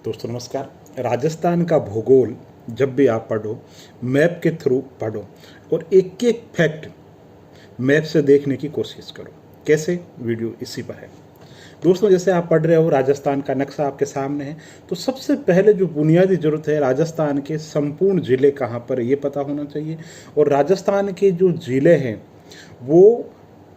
दोस्तों नमस्कार। राजस्थान का भूगोल जब भी आप पढ़ो, मैप के थ्रू पढ़ो और एक एक फैक्ट मैप से देखने की कोशिश करो। कैसे? वीडियो इसी पर है। दोस्तों जैसे आप पढ़ रहे हो, राजस्थान का नक्शा आपके सामने है, तो सबसे पहले जो बुनियादी जरूरत है, राजस्थान के संपूर्ण जिले कहाँ पर है ये पता होना चाहिए। और राजस्थान के जो जिले हैं वो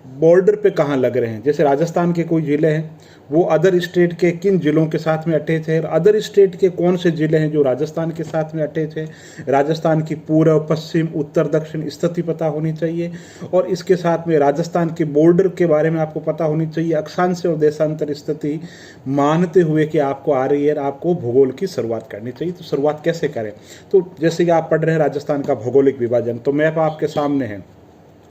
बॉर्डर पे कहाँ लग रहे हैं। जैसे राजस्थान के कोई जिले हैं वो अदर स्टेट के किन जिलों के साथ में अटैच है, अदर स्टेट के कौन से जिले हैं जो राजस्थान के साथ में अटैच है। राजस्थान की पूर्व, पश्चिम, उत्तर, दक्षिण स्थिति पता होनी चाहिए। और इसके साथ में राजस्थान के बॉर्डर के बारे में आपको पता होनी चाहिए। अक्षांश और देशांतर स्थिति मानते हुए कि आपको आ रही है, आपको भूगोल की शुरुआत करनी चाहिए। तो शुरुआत कैसे करें? तो जैसे कि आप पढ़ रहे हैं राजस्थान का भौगोलिक विभाजन, तो मैप आपके सामने है।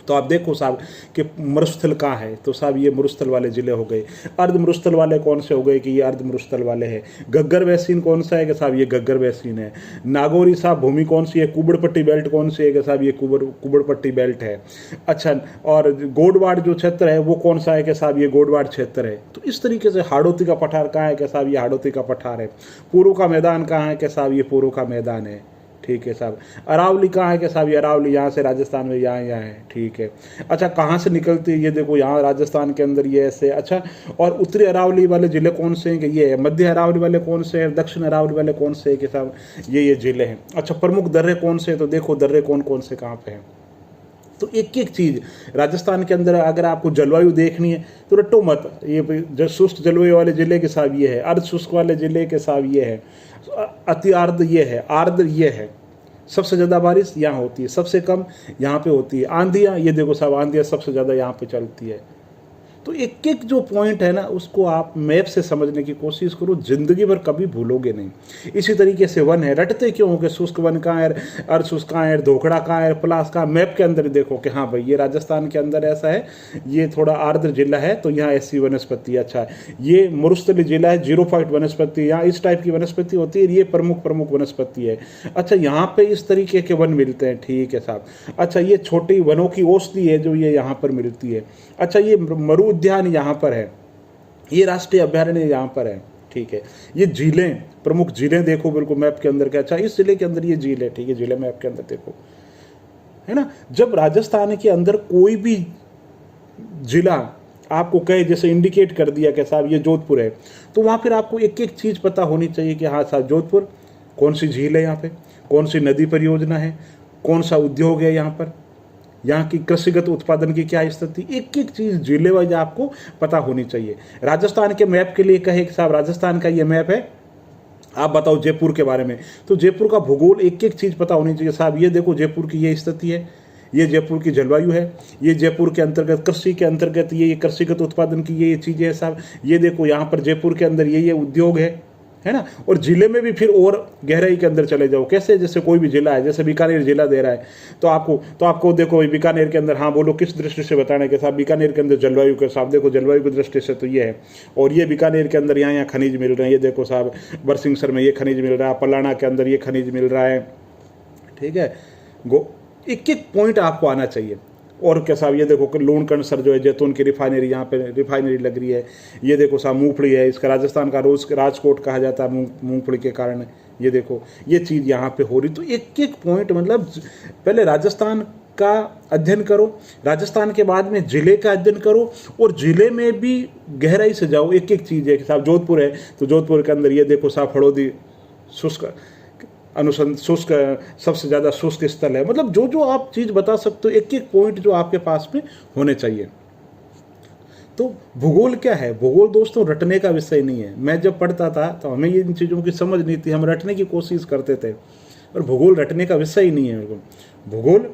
तो आप देखो साहब कि मरुस्थल कहाँ है, तो साहब ये मरुस्थल वाले जिले हो गए। अर्ध मरुस्थल वाले कौन से हो गए कि ये अर्ध मरुस्थल वाले हैं। गग्गर बैसिन कौन सा है कि साहब ये गग्गर बैसिन है। नागौरी साहब भूमि कौन सी है। कुबड़पट्टी बेल्ट कौन सी है कि साहब ये कुबड़पट्टी बेल्ट है। अच्छा, और गोडवाड़ जो क्षेत्र है वो कौन सा है कि साहब ये गोडवाड़ क्षेत्र है। तो इस तरीके से हाड़ौती का पठार कहाँ है कि साहब ये हाड़ौती का पठार है। पूर्व का मैदान कहाँ है कि साहब ये पूर्व का मैदान है। ठीक है साहब। अरावली कहाँ है कि साहब ये अरावली यहाँ से राजस्थान में यहाँ है। ठीक है। अच्छा, कहाँ से निकलती है ये देखो, यहाँ राजस्थान के अंदर ये ऐसे। अच्छा, और उत्तरी अरावली वाले जिले कौन से हैं कि ये है। मध्य अरावली वाले कौन से हैं, दक्षिण अरावली वाले कौन से हैं कि साहब ये जिले हैं। अच्छा, प्रमुख दर्रे कौन से, तो देखो दर्रे कौन कौन से कहाँ पे हैं। तो एक एक चीज राजस्थान के अंदर अगर आपको जलवायु देखनी है तो रट्टो मत, ये शुष्क जलवायु वाले जिले के साहब ये है, अर्ध शुष्क वाले जिले के साहब ये है, अति आर्द्र ये है, आर्द्र ये है। सबसे ज़्यादा बारिश यहाँ होती है, सबसे कम यहाँ पे होती है। आंधियाँ ये देखो साहब, आंधियाँ सबसे ज़्यादा यहाँ पे चलती है। तो एक एक जो पॉइंट है ना उसको आप मैप से समझने की कोशिश करो, जिंदगी भर कभी भूलोगे नहीं। इसी तरीके से वन है, रटते क्यों हो कि शुष्क वन कहाँ है, अर्ध शुष्क कहाँ है, धोखड़ा कहाँ है, पलास कहाँ। मैप के अंदर देखो कि हाँ भाई ये राजस्थान के अंदर ऐसा है, ये थोड़ा आर्द्र जिला है तो यहाँ ऐसी वनस्पति। अच्छा, ये मरुस्थली जिला है, 0 फाइट वनस्पति, यहाँ इस टाइप की वनस्पति होती है, ये प्रमुख प्रमुख वनस्पति है। अच्छा, यहाँ पे इस तरीके के वन मिलते हैं। ठीक है साहब। अच्छा, ये छोटी वनों की औषधि है जो ये यहाँ पर मिलती है। अच्छा, ये मरु उद्यान यहाँ पर है, ये राष्ट्रीय अभयारण्य यहाँ पर है। ठीक है। ये झीलें, प्रमुख झीलें देखो बिल्कुल मैप के अंदर के। अच्छा, इस जिले के अंदर ये झील है। ठीक है, जिले मैप के अंदर देखो, है ना। जब राजस्थान के अंदर कोई भी जिला आपको कहे, जैसे इंडिकेट कर दिया कि साहब ये जोधपुर है, तो वहां फिर आपको एक एक चीज पता होनी चाहिए कि हाँ साहब जोधपुर, कौन सी झील है यहाँ पे, कौन सी नदी परियोजना है, कौन सा उद्योग है यहाँ पर, यहाँ की कृषिगत उत्पादन की क्या स्थिति, एक एक चीज जिले वाइज आपको पता होनी चाहिए। राजस्थान के मैप के लिए कहे कि साहब राजस्थान का ये मैप है, आप बताओ जयपुर के बारे में, तो जयपुर का भूगोल एक एक चीज पता होनी चाहिए। साहब ये देखो जयपुर की ये स्थिति है, ये जयपुर की जलवायु है, ये जयपुर के अंतर्गत कृषि के अंतर्गत ये कृषिगत उत्पादन की ये चीजें हैं साहब। ये देखो यहाँ पर जयपुर के अंदर ये उद्योग है ना। और जिले में भी फिर और गहराई के अंदर चले जाओ। कैसे? जैसे कोई भी जिला है, जैसे बीकानेर जिला दे रहा है, तो आपको देखो बीकानेर के अंदर, हाँ बोलो किस दृष्टि से बताने के साहब, बीकानेर के अंदर जलवायु के साहब देखो, जलवायु की दृष्टि से तो ये है। और ये बीकानेर के अंदर यहाँ खनिज मिल रहे हैं, ये देखो साहब बरसिंहसर में ये खनिज मिल रहा है, पलाना के अंदर ये खनिज मिल रहा है। ठीक है। एक एक पॉइंट आपको आना चाहिए। और क्या साहब ये देखो कि लूणकंड सर जो है, जैतून की रिफाइनरी, यहाँ पे रिफाइनरी लग रही है। ये देखो साहब मूंगफली है, इसका राजस्थान का राजकोट कहा जाता है मूंगफली के कारण। ये देखो ये चीज़ यहाँ पे हो रही। तो एक एक पॉइंट, मतलब पहले राजस्थान का अध्ययन करो, राजस्थान के बाद में जिले का अध्ययन करो, और जिले में भी गहराई से जाओ। एक एक चीज़ है कि साहब जोधपुर है, तो जोधपुर के अंदर ये देखो साहब हड़ौदी शुष्क शुष्क, सबसे ज़्यादा शुष्क स्थल है। मतलब जो जो आप चीज़ बता सकते हो, एक एक पॉइंट जो आपके पास में होने चाहिए। तो भूगोल क्या है? भूगोल दोस्तों रटने का विषय नहीं है। मैं जब पढ़ता था तो हमें इन चीज़ों की समझ नहीं थी, हम रटने की कोशिश करते थे, और भूगोल रटने का विषय ही नहीं है बिल्कुल। भूगोल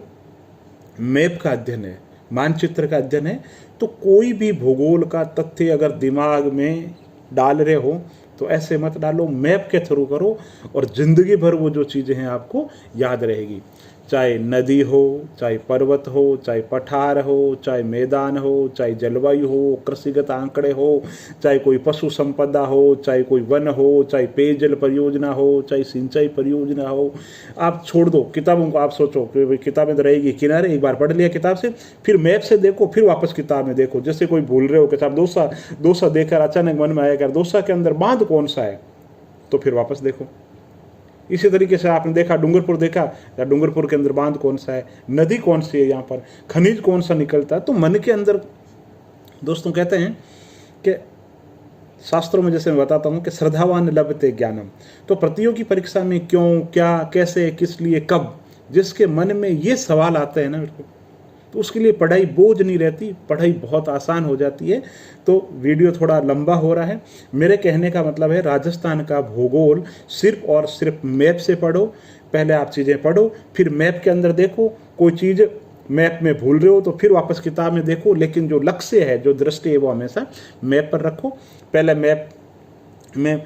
मैप का अध्ययन है, मानचित्र का अध्ययन है। तो कोई भी भूगोल का तथ्य अगर दिमाग में डाल रहे हो तो ऐसे मत डालो, मैप के थ्रू करो, और जिंदगी भर वो जो चीज़ें हैं आपको याद रहेगी। चाहे नदी हो, चाहे पर्वत हो, चाहे पठार हो, चाहे मैदान हो, चाहे जलवायु हो, कृषिगत आंकड़े हो, चाहे कोई पशु संपदा हो, चाहे कोई वन हो, चाहे पेयजल परियोजना हो, चाहे सिंचाई परियोजना हो। आप छोड़ दो किताबों को, आप सोचो कि किताबें तो रहेगी किनारे, एक बार पढ़ लिया किताब से, फिर मैप से देखो, फिर वापस किताब में देखो। जैसे कोई भूल रहे हो कि साहब दोसा देखकर अचानक मन में आया कर, दोसा के अंदर बांध कौन सा है, तो फिर वापस देखो। इसी तरीके से आपने देखा डूंगरपुर देखा, या डूंगरपुर के अंदर बांध कौन सा है, नदी कौन सी है, यहाँ पर खनिज कौन सा निकलता है। तो मन के अंदर दोस्तों कहते हैं कि शास्त्रों में जैसे मैं बताता हूँ कि श्रद्धावान लभते ज्ञानम। तो प्रतियोगी परीक्षा में क्यों, क्या, कैसे, किस लिए, कब, जिसके मन में ये सवाल आते हैं ना मेरे को, तो उसके लिए पढ़ाई बोझ नहीं रहती, पढ़ाई बहुत आसान हो जाती है। तो वीडियो थोड़ा लंबा हो रहा है। मेरे कहने का मतलब है राजस्थान का भूगोल सिर्फ और सिर्फ मैप से पढ़ो। पहले आप चीज़ें पढ़ो, फिर मैप के अंदर देखो, कोई चीज़ मैप में भूल रहे हो तो फिर वापस किताब में देखो, लेकिन जो लक्ष्य है, जो दृष्टि है, वो हमेशा मैप पर रखो। पहले मैप में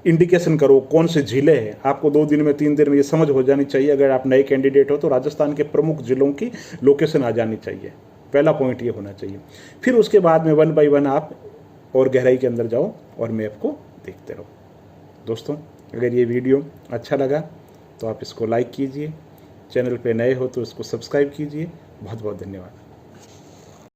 इंडिकेशन करो कौन से जिले हैं। आपको 2 दिन में 3 दिन में ये समझ हो जानी चाहिए। अगर आप नए कैंडिडेट हो तो राजस्थान के प्रमुख जिलों की लोकेशन आ जानी चाहिए। पहला पॉइंट ये होना चाहिए। फिर उसके बाद में 1 बाय 1 आप और गहराई के अंदर जाओ और मैप को देखते रहो। दोस्तों, अगर ये वीडियो अच्छा लगा तो आप इसको लाइक कीजिए, चैनल पे नए हो तो इसको सब्सक्राइब कीजिए। बहुत बहुत धन्यवाद।